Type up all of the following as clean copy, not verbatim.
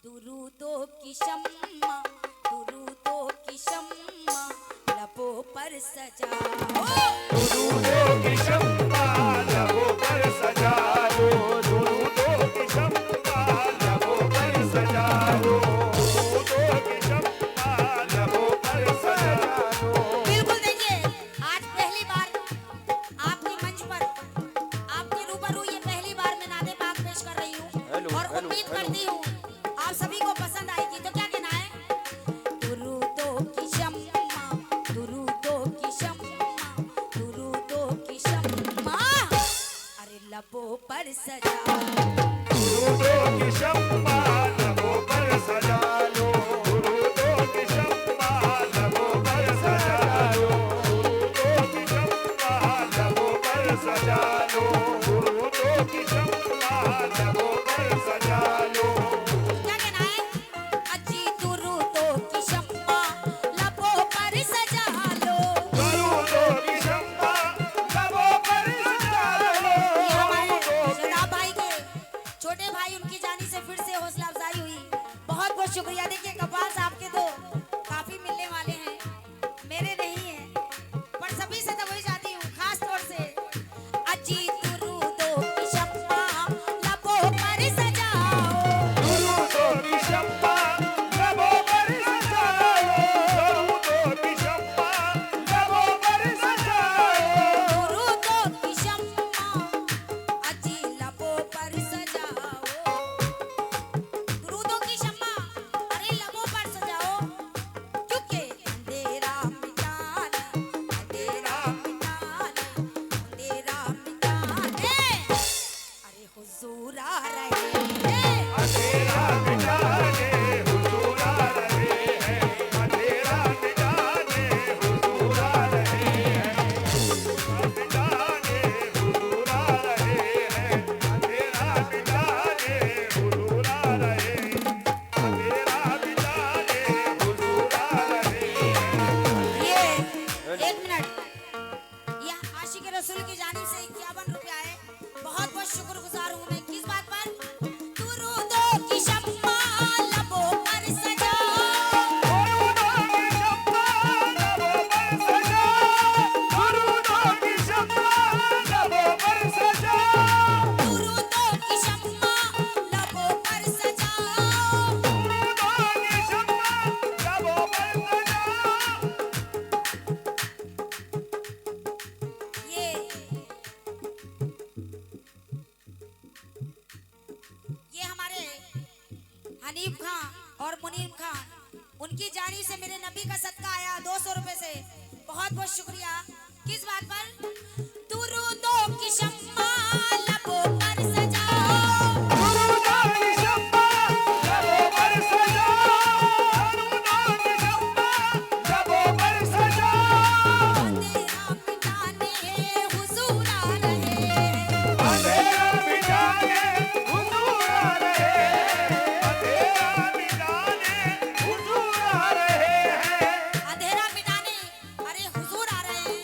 दुरूदों की शम्मा, दुरूदों की शम्मा लबों पर सजाओ। दुरूदों की शम्मा लबों पर सजा लो, दुरूदों की शम्मा लबों पर सजा लो, दुरूदों की शम्मा लबों पर सजा लो। बिल्कुल देखिए, आज पहली बार आपके मंच पर, आपके रूबरू ये पहली बार मैं नादे पाक पेश कर रही हूँ और उम्मीद करती हूँ आप सभी को पसंद आएगी। तो क्या कहना है? दुरूदों की शम्मा, दुरूदों की शम्मा, दुरूदों की शम्मा अरे लबों पर सजाओ। दुरूदों की शम्मा लबों पर सजा लो, दुरूदों की शम्मा लबों पर सजा लो, दुरूदों की शम्मा लबों पर सजा लो, दुरूदों की शम्मा लबों पर सजा लो। क्या कहना है? अजी दुरूदों की शम्मा लबों पर सजा लो। दुरूदों की शम्मा लबों पर सजा लो, ये हमारे दुरूदों की शराब भाई के छोटे भाई, उनकी जानी से फिर से हौसला अफजाई हुई। बहुत बहुत शुक्रिया। देखिए कपाल साहब के तो काफी मिलने वाले हैं, मेरे नहीं है, पर सभी से तो वही चाहती हूँ खास तौर से। अजी दुरूदों की शम्मा लबों पर सजाओ। दुरूदों की शम्मा लबों पर सजा लो, दुरूदों की शम्मा लबों पर सजा लो। दुरूदों की शम्मा अजी लबों पर सजाओ। दुरूदों की शम्मा अरे लबों पर सजाओ, क्योंकि अंधेरा मिटाने, अंधेरा मिटाने, अंधेरा मिटाने अरे हुजूर आ रहे हैं। अंधेरा मिटाने हुजूर आ रहे हैं, अंधेरा मिटाने हुजूर आ रहे हैं, मिटाने हुजूर आ रहे हैं, अंधेरा मिटाने हुजूर आ रहे हैं, अंधेरा मिटाने हुजूर आ रहे हैं। ये एक मिनट, ये आशिक रसूल की जानिब से 51 रुपया है। बहुत बहुत शुक्रगुजार हूँ मैं। किस बात पर? दुरूदों की शम्मा लबों पर सजाओ। दुरूदों की शम्मा लबों पर सजा, दुरूदों की शम्मा लबों पर सजा, दुरूदों की शम्मा लबों पर सजाओ। दुरूदों की शम्मा लबों पर सजा। ये हमारे हनीफ खान और मुनीम खान, उनकी जानी से मेरे नबी का सदका आया 200 रुपए से। बहुत बहुत शुक्रिया। किस बात पर? दुरूदों की शम्मा लबों पर सजाओ। दुरूदों की शम्मा लबों पर सजा, दुरूदों की शम्मा लबों पर सजा। अंधेरा मिटाने हुजूर आ रहे हैं। अंधेरा मिटाने हुजूर आ रहे हैं, अंधेरा मिटाने हुजूर आ रहे हैं। अंधेरा मिटाने अरे हुजूर आ रहे हैं।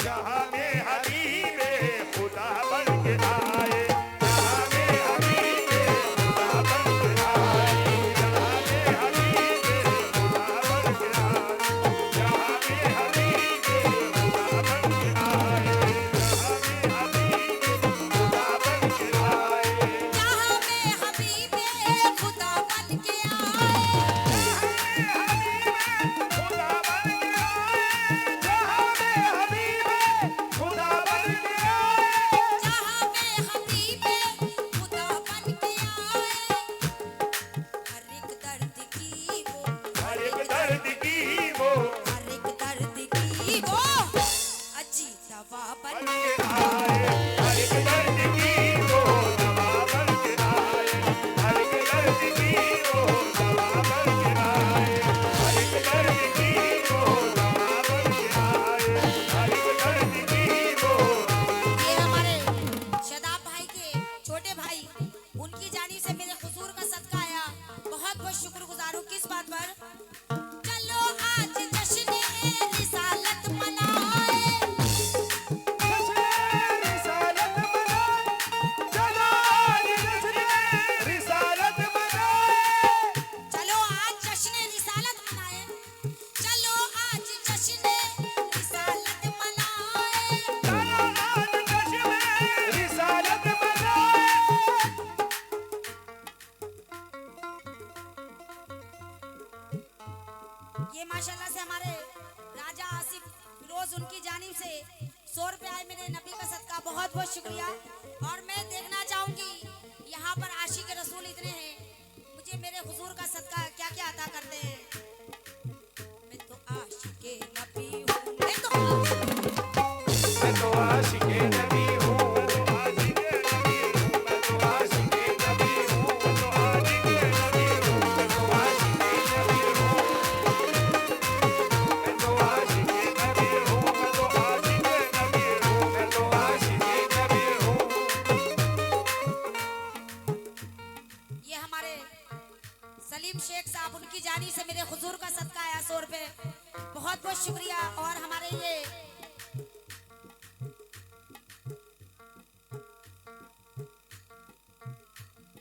जहाँ में हबीबे खुदा बन के आए, जहाँ में हबीबे खुदा बन के आए, जहाँ में हबीबे खुदा बन के आए, जहाँ में हबीबे खुदा बन के आए, जहाँ में हबीबे खुदा बन के शुक्रगुजार हूँ किस बात पर। चलो आज जश्न रिसालत मनाए, चलो आज जश्न रिसालत मनाए, चलो आज जश्न रिसालत मनाए। ये माशाल्लाह से हमारे राजा आसिफ रोज उनकी जानिब से 100 रुपए आए मेरे नबी का सदका, बहुत बहुत शुक्रिया। और मैं देखना चाहूंगी यहाँ पर आशिक रसूल इतने हैं, मुझे मेरे हुजूर का सदका क्या क्या अता करते हैं। मैं तो आशिक नबी हूँ, मैं तो आशिक नबी हूँ, मैं तो आशिक नबी हूँ, मैं तो आशिक नबी हूँ, मैं तो आशिक नबी हूँ, मैं तो आशिक नबी हूँ, मैं तो आशिक नबी हूँ, मैं तो आशिक नबी हूँ, मैं तो आशिक नबी हूँ। ये हमारे सलीम शेख साहब उनकी जानी से मेरे हुजूर का सदका आया 100 रुपए, बहुत बहुत शुक्रिया। और हमारे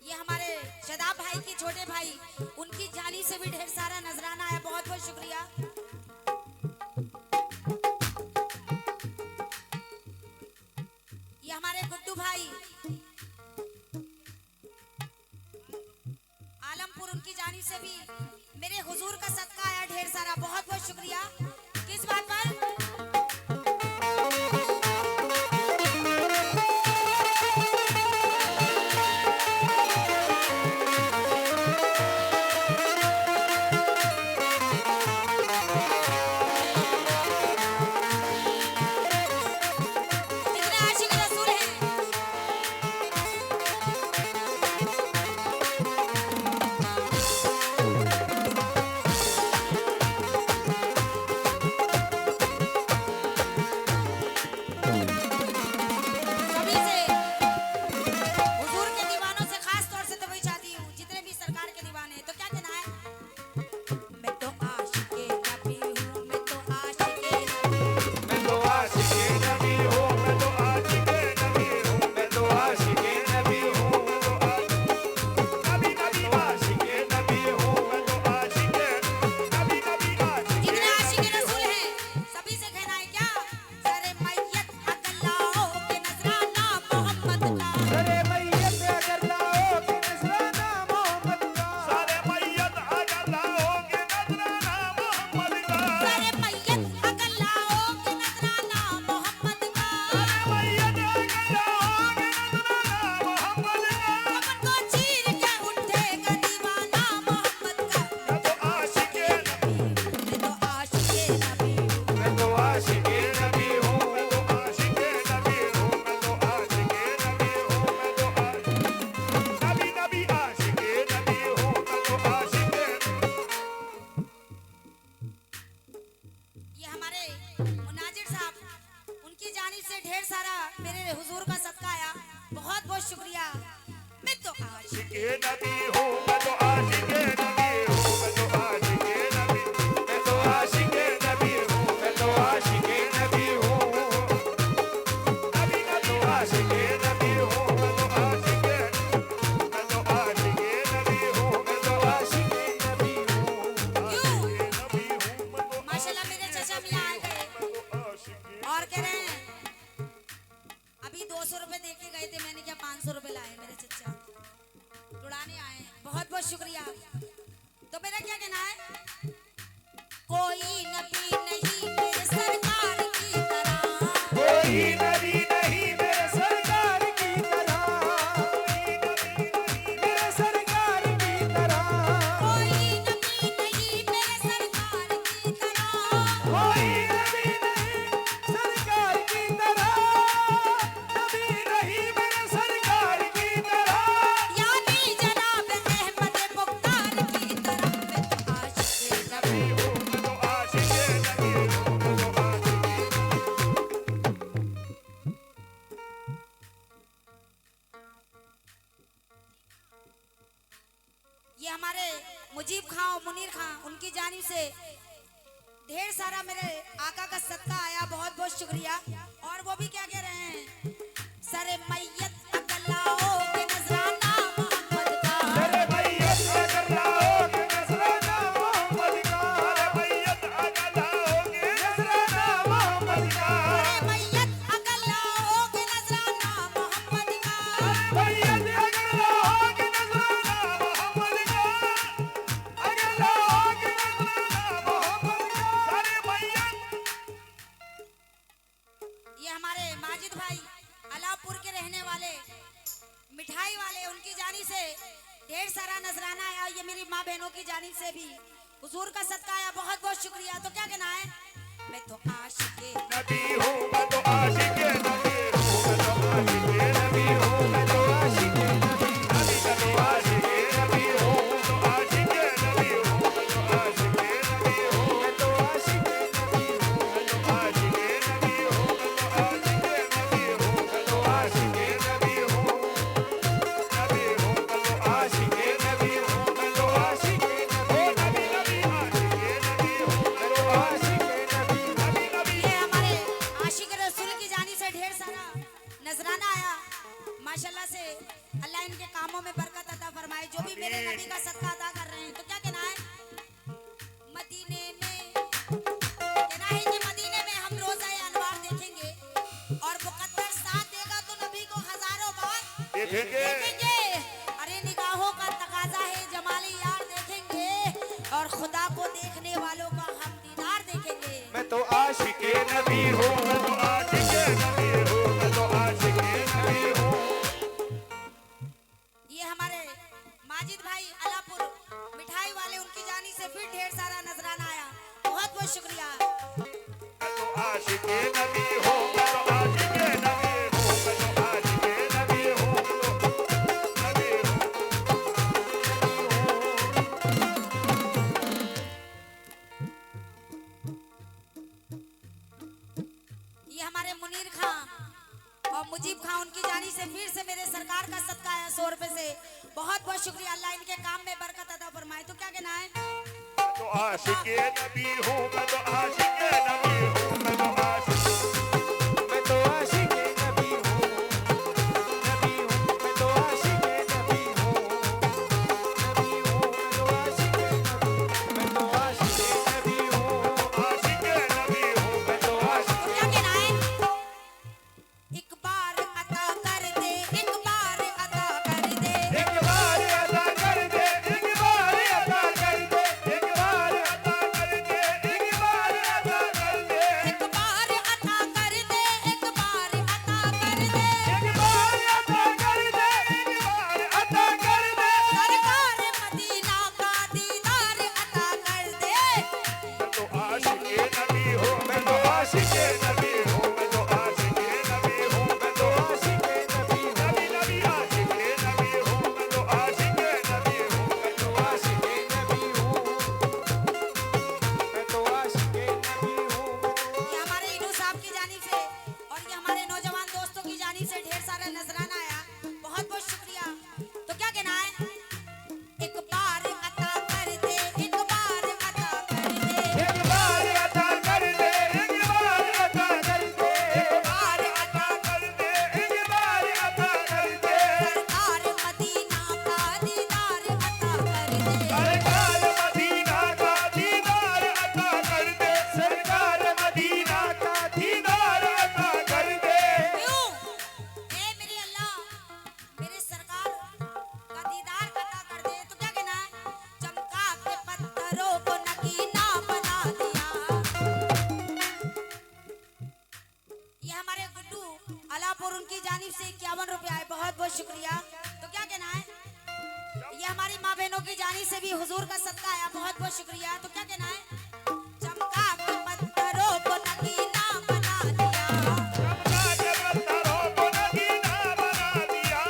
ये हमारे शदाब भाई की छोटे भाई उनकी जानी से भी ढेर सारा नजराना आया, बहुत बहुत शुक्रिया। ये हमारे गुड्डू भाई आलमपुर उनकी जानी से भी मेरे हुजूर का सदका आया ढेर सारा, बहुत बहुत शुक्रिया। किस बात पर? जितने आशिक रसूल हैं सभी से, हुजूर के दीवानों से खास तौर से तो वही चाहती हूँ, जितने भी सरकार के दीवाने हैं, तो क्या कहना है? मैं तो आशिक नबी हूँ, मैं तो आशिक नबी, मैं तो आशिक नबी हूँ, मैं तो आशिक नबी हूँ, मैं तो आशिक नबी हूँ, मैं तो आशिक नबी हूँ, मैं तो आशिक जितने आशिक रसूल हैं सभी से कहना है क्या? सरे मैयत अगर लाओ के नजराना मोहम्मद का, सरे मैयत अगर लाओगे नजराना मोहम्मद का, सारे मैयत अगर लाओगे नजराना मोहम्मद का, सरे मैयत अगर लाओ के नजराना मोहम्मद का, मैयत अगर लाओगे नजराना मोहम्मद का, कमर को चीर के उठेगा दीवाना मोहम्मद का। मैं तो आशिक नबी, मैं तो आशिक नबी हूँ, मैं तो आशिक नबी हूँ, मैं तो आशिक नबी हूँ, मैं तो आशिक नबी हूँ, मैं तो नबी नबी आशिक नबी हूँ, मैं तो आशिक। ये हमारे मुनाजिर साहब उनकी जानिब से ढेर सारा मेरे हुजूर का सदका आया, बहुत बहुत शुक्रिया। मैं तो आशिक नबी हूँ, मैं तो आशिक नबी हूँ, मैं तो आशिक नबी, मैं तो आशिक नबी हूँ, मैं तो आशिक नबी हूँ। 200 रुपए दे के गए थे, मैंने क्या 500 रुपए लाए मेरे चचा, उड़ाने आए हैं। बहुत बहुत शुक्रिया। तो मेरा क्या कहना है, कोई नबी नहीं मेरे सरकार की तरह, कोई नबी नहीं मेरे सरकार की तरह, मेरे सरकार की तरह, कोई नबी नहीं मेरे सरकार की तरह, कोई नबी नहीं सरकार की तरह, नबी नहीं मेरे सरकार की तरह, यानी जनाब अहमद मुख्तार की तरह। मैं तो आशिक़ नबी हूँ। मैं तो आशिक़ नबी हूँ, मैं तो ये हमारे मुजीब खां और मुनीर खां, उनकी जानिब से ढेर सारा मेरे आका का सदका आया, बहुत बहुत शुक्रिया। और वो भी क्या कह रहे हैं, सरे मैयत अगलाओगे नजराना मोहम्मद का, अरे मैयत अगर लाओगे नजराना मोहम्मद का, अरे मैयत अगर लाओगे नजराना मोहम्मद का, सरे मैयत अगलाओगे नजराना मोहम्मद का, मैयत अगर लाओगे नजराना मोहम्मद का, अगर लाओगे नजराना मोहम्मद का, अरे मैयत। ये हमारे माजिद भाई अलापुर के रहने वाले मिठाई वाले, उनकी जानिब से ढेर सारा नजराना आया। ये मेरी माँ बहनों की जानिब से भी हुजूर का सदका आया, बहुत बहुत शुक्रिया। तो क्या कहना है, मैं तो आशिक़ नबी हूँ, मैं तो आशिक़ नबी हूँ, मैं तो आशिक़ नबी हूँ, मैं तो आशिक़ नबी, नबी का तो आशिक़ नबी हूँ, मैं तो आशिक़ नबी हूँ, मैं तो आशिक़ नबी हूँ, मैं तो आशिक़ नबी हूँ, मैं तो आशिक़ नबी हूँ, मैं तो आशिक़ नबी हूँ, मैं तो आशिक़ नबी हूँ, नबी हूँ, मैं तो आशिक़ नबी हूँ, मैं तो आशिक़ नबी, नबी नबी आशिक़ नबी हूँ, मैं तो आशिक़ नबी, नबी नबी। ये हमारे आशिक रसूल की जानी से ढेर सारा नजराना आया। माशाल्लाह से अल्लाह इनके कामों में बरकत अता फरमाए, जो भी मेरे नबी का सदका अदा कर रहे हैं। तो क्या कहना है, मदीने में कहना है कि मदीने में हम रोज़ा अनवार देखेंगे और मुकद्दर साथ देगा तो नबी को हजारों बार देखेंगे। देखेंगे। अरे निगाहों का तकाजा है, जमाली यार देखेंगे और खुदा को देखने वालों का हम दीदार देखेंगे। मैं तो आशिक़ नबी हूँ, मैं तो आशिक़ नबी हूँ, मैं तो आशिक़ नबी हूँ। ये हमारे माजिद भाई अलापुर मिठाई वाले, उनकी जानी से फिर ढेर सारा नजराना आया, बहुत बहुत शुक्रिया। मैं तो आशिक़ नबी हूँ, मैं तो आशिक़ नबी हूँ, मैं तो आशिक़ नबी हूँ, मैं तो नबी हूँ। ये हमारे मुनीर खां और मुजीब खां, उनकी जानी से फिर से मेरे सरकार का सदका आया 100 रुपए से, बहुत बहुत शुक्रिया। अल्लाह इनके काम में बरकत अता फरमाए। तो क्या कहना है, मैं तो आशिक़ नबी हूँ, मैं तो आशिक़ नबी हूँ, मैं तो आशिक़ नबी हूँ, नबी हूँ, मैं तो आशिक़ नबी हूँ, नबी हूँ, मैं तो आशिक़ नबी, मैं तो आशिक़ नबी हूँ, आशिक़ नबी हूँ, मैं तो आशिक़। तो क्या कहना है, एक बार अता कर दे, एक बार अता कर दे, एक बार अता कर दे, एक बार अता कर दे, एक बार अता कर दे, एक बार अता कर दे, एक बार अता कर दे, एक बार अता कर दे, एक बार अता कर दे, एक बार अता कर दे। सरकार मदीना का दीदार अता कर दे। मैं तो आशिक़ नबी हूँ, मैं तो आशिक़ नबी हूँ, मैं तो आशिक़ नबी हूँ, मैं तो आशिक़ नबी, नबी नबी आशिक़ नबी हूँ, मैं तो आशिक़ नबी हूँ, मैं तो आशिक़ नबी हूँ, मैं तो आशिक़ नबी हूँ। ये हमारे इनू साहब की जानिब से और ये हमारे नौजवान दोस्तों की जानिब से ढेर सारा नजराना आया, बहुत बहुत शुक्रिया। तो क्या कहना है, एक बार अता कर दे, एक बार अता कर दे, एक बार अता कर दे, एक बार अता कर दे, एक बार अता कर दे, एक बार अता कर दे। सरकार मदीना का दीदार अता कर दे। सरकार मदीना का दीदार अता कर दे, सरकार मदीना का दीदार अता कर दे। क्यों? और उनकी जानिब से 51 रुपया है, बहुत बहुत शुक्रिया। तो क्या कहना है, ये हमारी माँ बहनों की जानिब से भी हुजूर का सदका आया, बहुत बहुत शुक्रिया। तो क्या कहना है, चमका के पत्थरों को नगीना बना दिया, चमका के पत्थरों को नगीना बना दिया,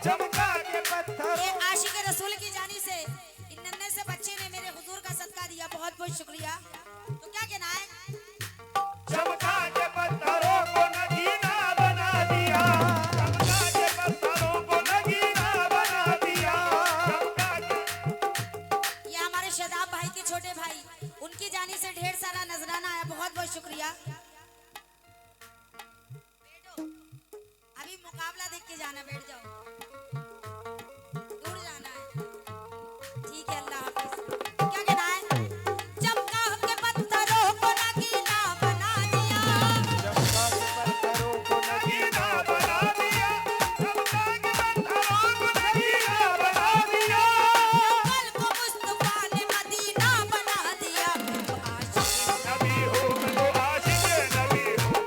चमका के पत्थरों। ये आशिक रसूल की जानिब से इन नन्हे से बच्चे ने मेरे हुजूर का सदका दिया, बहुत बहुत शुक्रिया। तो क्या कहना है, चमका के पत्थरों को नगीना बना दिया, चमका के पत्थरों को नगीना बना दिया, चमका के। ये हमारे शदाब भाई के छोटे भाई, उनकी जानी से ढेर सारा नजराना आया, बहुत बहुत शुक्रिया। बैठो, अभी मुकाबला देख के जाना, बैठ जाओ, दूर जाना है, ठीक है, अल्लाह हाफिज। क्या कहना है, चमका के पत्थरों को नगीना बना दिया, चमका के पत्थरों को नगीना बना दिया, चमका के पत्थरों को नगीना बना दिया, कल को मुस्तफा ने मदीना बना दिया। मैं तो आशिक नबी हूँ, मैं तो आशिक नबी हूँ,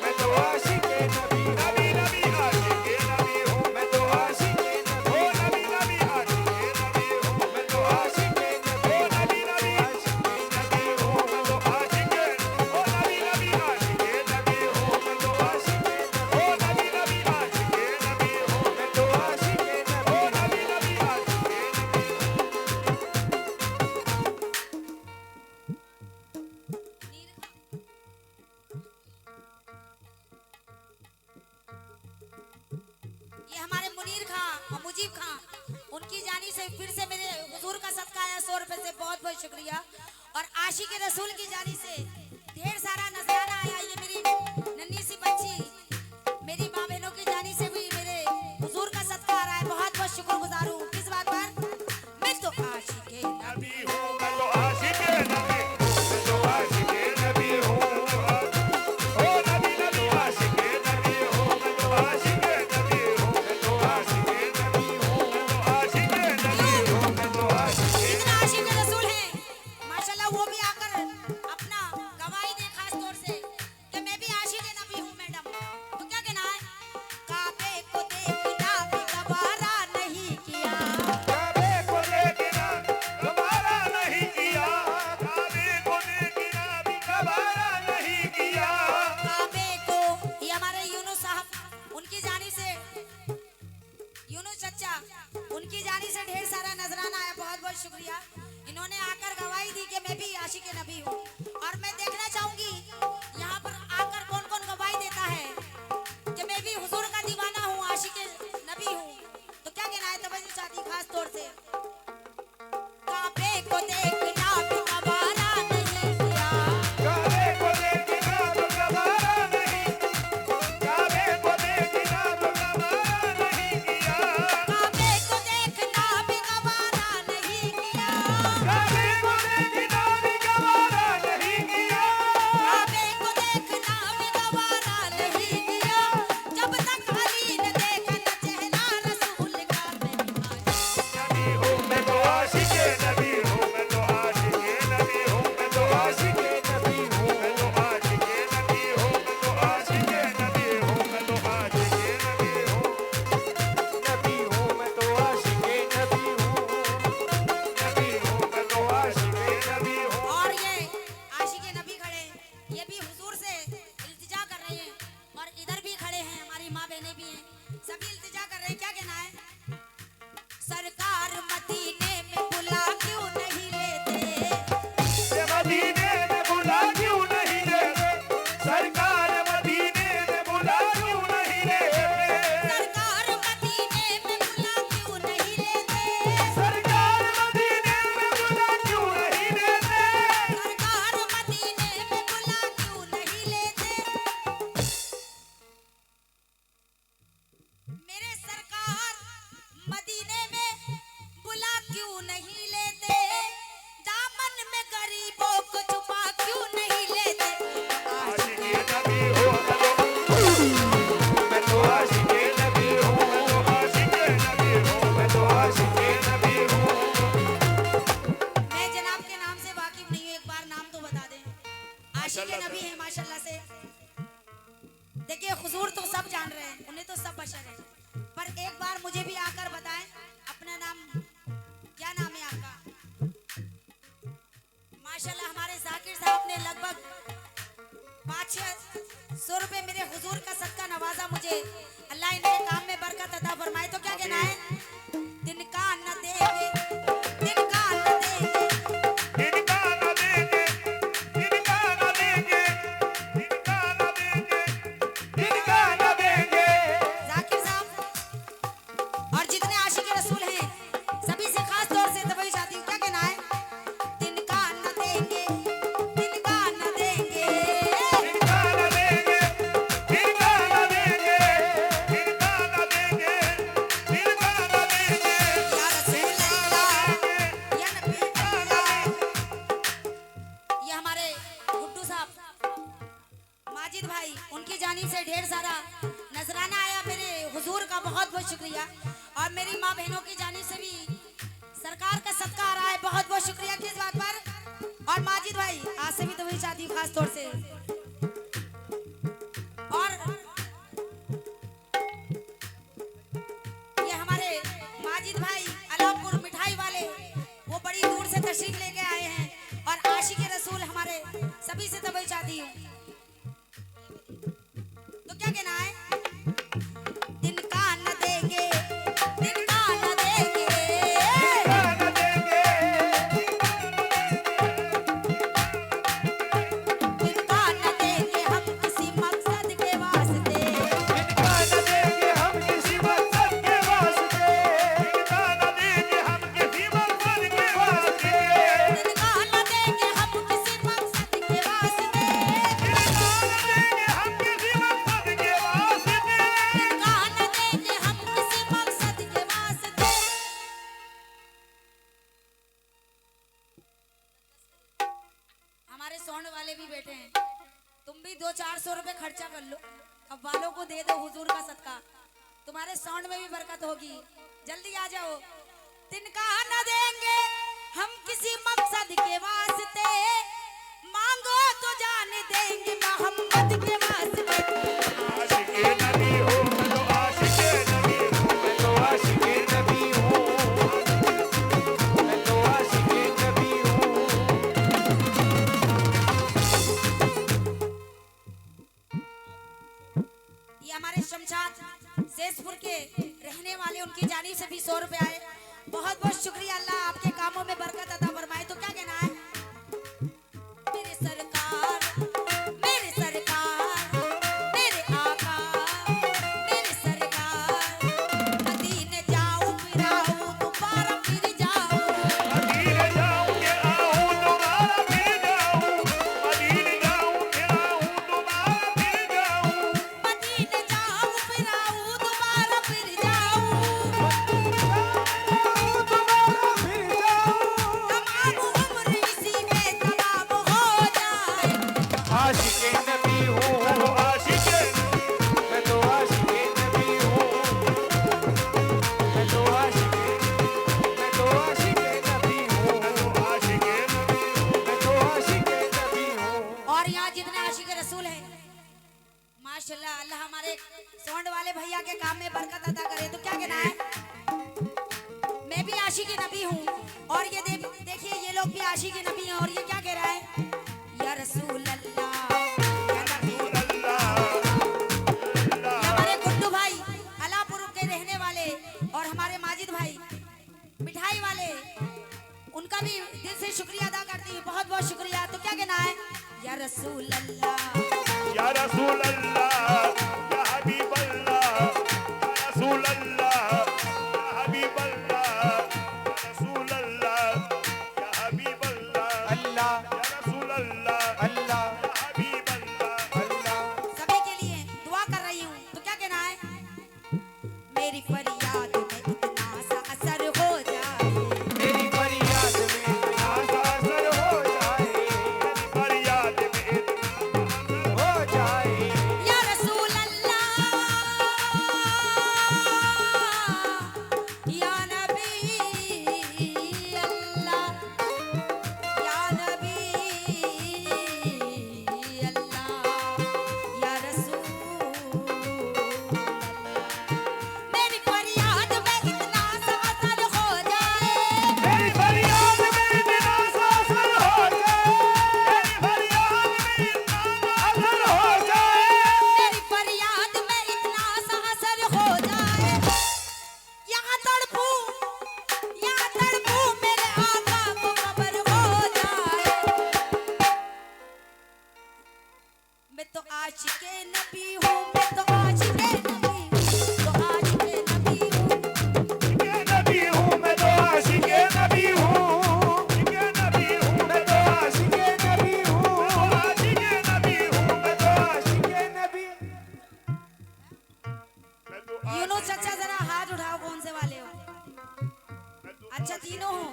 मैं तो आशिक नबी, ओ नबी नबी आशिक नबी हूँ, मैं तो आशिक नबी, ओ नबी नबी आशिक नबी हूँ, मैं तो आशिक, ओ नबी नबी आशिक नबी हूँ, मैं तो आशिक, ओ नबी नबी आशिक नबी हूँ, मैं तो आशिक नबी, ओ नबी नबी आशिक नबी। ये हमारे मुनीर खां और मुजीब खां, उनकी जानी से फिर से मेरे हुजूर का सदका आया 100 रुपए से, बहुत बहुत शुक्रिया। और आशिक रसूल की जानी से ढेर सारा नजराना आया, ये मेरी नन्ही सी बच्ची, मेरी माँ बहनों की जानी से भी मेरे हुजूर का सदका आ रहा है, बहुत बहुत शुक्रगुजार हूँ। किस बात पर, मैं तो आशिक नबी हूँ, मैं तो आशिक नबी, मैं तो आशिक नबी हूँ, ओ नबी नबी आशिक नबी हूँ, मैं तो आशिक नबी हूँ, मैं तो आशिक नबी हूँ, मैं तो आशिक नबी हूँ, मैं तो आशिक। इतना आशिक रसूल है माशाल्लाह, वो भी आकर अपना गवाही दे खास तौर से। देखिए हुजूर तो सब जान रहे हैं, उन्हें तो सब बशर है, पर एक बार मुझे भी आकर बताएं अपना नाम, क्या नाम है आपका? माशाल्लाह हमारे जाकिर साहब ने लगभग 500 रुपए मेरे हुजूर का सदका नवाजा मुझे। अल्लाह इनके काम में बरकत अता फरमाए। तो क्या कहना है? तिनका न देंगे, तिनका न देंगे, इनका न देंगे, इनका न देंगे, इनका न देंगे, इनका न देंगे। जाकिर साहब और जितने आशिक रसूल हैं सभी से खास तौर से तवज्जो चाहती हूँ। क्या कहना है? तिनका न देंगे, तिनका न देंगे, इनका न देंगे, इनका न देंगे, इनका न देंगे, इनका न देंगे। या रसूल अल्लाह, या नबी अल्लाह। ये हमारे गुड्डू साहब माजिद भाई, उनकी जानिब से ढेर सारा नजराना आया मेरे हुजूर का, बहुत बहुत शुक्रिया। और मेरी माँ बहनों की जानिब से भी सरकार का सदका आ रहा है, बहुत बहुत शुक्रिया। किस बात पर? और माजिद भाई आज से भी तो वही चाहती हूँ खास तौर से। और ये हमारे माजिद भाई अलापुर मिठाई वाले, वो बड़ी दूर से तशरीफ लेके आए हैं और आशिक रसूल हमारे सभी से तवज्जो चाहती हूँ। तो क्या कहना है? तिनका न देंगे, तिनका न देंगे, इनका न देंगे, तिनका न देंगे हम किसी मकसद के वास्ते, इनका न देंगे हम किसी मकसद के वास्ते, इनका न देंगे हम किसी मकसद के वास्ते, तिनका न देंगे हम किसी मकसद के वास्ते, इनका न देंगे हम किसी मकसद के वास्ते। तिनका न देंगे हम किसी मकसद के वास्ते। हमारे साउंड वाले भी बैठे हैं, तुम भी 200-400 रुपए खर्चा कर लो, अब वालों को दे दो हुजूर का सदका, तुम्हारे साउंड में भी बरकत होगी। जल्दी आ जाओ। तिनका न देंगे हम किसी मकसद के वास्ते, मांगो तो जान देंगे मोहम्मद के वास्ते। आशिके नबी हो, मैं तो आशिके नबी हूँ, मैं तो आशिके नबी हूँ, मैं तो आशिके नबी हूँ। ये हमारे शमशाद शेषपुर के रहने वाले, उनकी जानिब से भी 100 रुपए आए। बहुत बहुत शुक्रिया। अल्लाह आपके कामों में बरकत अता फरमाए। तो क्या कहना है? मेरे सरकार, मेरे सरकार, मेरे आका, मेरे सरकार, मदीने जाऊं फिर आऊं दोबारा फिर जाऊं, मदीने जाऊँ के आऊँ दोबारा फिर जाऊँ, मदीने जाऊँ के आऊँ दोबारा फिर जाऊँ, मदीने जाऊं फिर आऊं दोबारा फिर जाऊं, दोबारा फिर जाऊँ। तमाम उम्र इसी में तमाम हो जाए। आशिके नबी हूँ, मैं तो आशिके नबी, मैं तो आशिके नबी हूँ, मैं तो आशिके, मैं तो आशिके नबी हूँ, मैं तो आशिके नबी हूँ, मैं तो आशिके नबी हूँ। और यहाँ जितने आशिक रसूल हैं माशाल्लाह, अल्लाह हमारे साउंड वाले भैया के काम में बरकत अता करे। तो क्या कहना है? मैं भी आशिक नबी हूँ और ये देखिए ये लोग भी आशिक नबी हैं। और ये क्या कह रहा है? या रसूल अल्लाह, या नबी। ये हमारे गुड्डू भाई अलापुर के रहने वाले और हमारे माजिद भाई मिठाई वाले, उनका भी दिल से शुक्रिया अदा करती हूँ। बहुत बहुत शुक्रिया। तो क्या कहना है? या रसूल अल्लाह, या रसूल अल्लाह, या हबीब अल्लाह, या रसूल अल्लाह, या हबीब अल्लाह, या रसूल अल्लाह, या हबीब अल्लाह, अल्लाह, या रसूल अल्लाह, अल्लाह, या नबी हूँ, मैं तो आशिक़े नबी हूँ, तो आशिक़े नबी हूँ। के नबी हूँ मैं तो आशिक़े नबी हूँ के नबी हूँ मैं तो आशिक़े नबी हूँ आशिक़े नबी हूँ मैं तो आशिक़े नबी मैं तो यूनुस चाचा जरा हाथ उठाओ, कौन से वाले हो? अच्छा तीनों हो।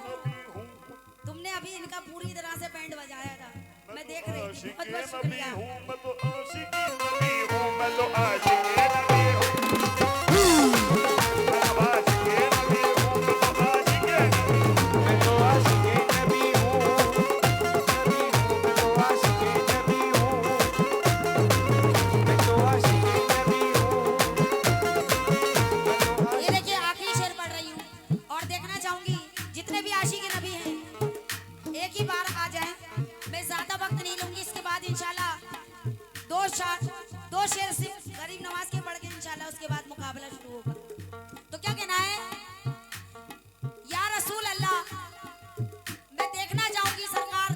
तुमने अभी इनका पूरी तरह से बैंड बजाया था, मैं देख रही थी। बहुत बहुत शुक्रिया। मैं तो आशिक़े नबी हूँ मैं तो आशिक़े नबी हूँ आशिक़े नबी हूँ मैं तो आशिक़े नबी हूँ मैं तो आशिक़े नबी हूँ मैं तो आशिक़े नबी हूँ ये देखिए आखिरी शेर पढ़ रही हूँ और देखना चाहूंगी जितने भी आशिक़े नबी हैं एक ही बार आ जाएं। मैं ज्यादा वक्त नहीं लूंगी, इसके बाद इंशाल्लाह दो शेर सिर्फ गरीब नवाज के पढ़ के इंशाल्लाह उसके बाद मुकाबला शुरू होगा। तो क्या कहना है? या रसूल अल्लाह, मैं देखना चाहूंगी सरकार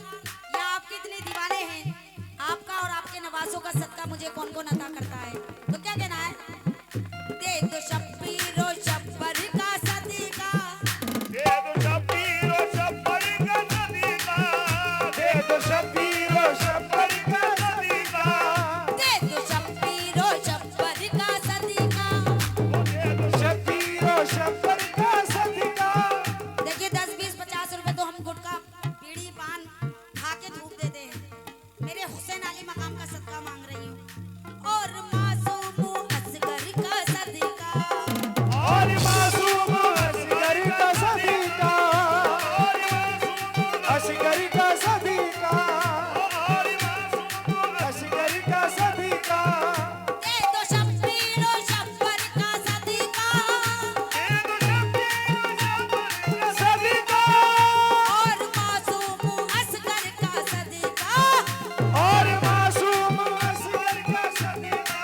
या आप कितने दीवाने हैं, आपका और आपके नवाजों का सदका मुझे कौन कौन अता करता है। तो क्या कहना है? दे दो शब्बीरो शब्बर का सदका, दे दो शब्बीरो शब्बर का सदका दे दो शब्बीरो शब्बर का सदका दे दो शब्बीरो शब्बर का सदका। दे दो शब्बीरो शब्बर का सदका देखिए 10, 20, 50 रुपए तो हम गुटखा बीड़ी पान खा के थूक देते हैं। मेरे हुसैन अली मकाम का सदका मांग रही हूँ और मासूम असगर का सदका। और मासूम असगर का सदका असगर का सदका असगर का सदका दे दो शब्बीरो शब्बर का सदका दे दो शब्बीरो शब्बर का सदका और मासूम असगर का सदका। और मासूम असगर का सदका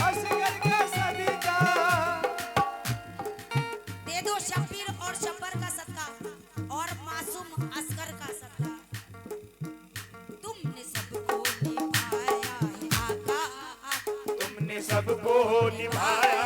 असगर का सदका दे दो शब्बीर और शब्बर का सदका और मासूम असगर का सदका। तुमने सबको निभाया है आका, तुमने सबको निभाया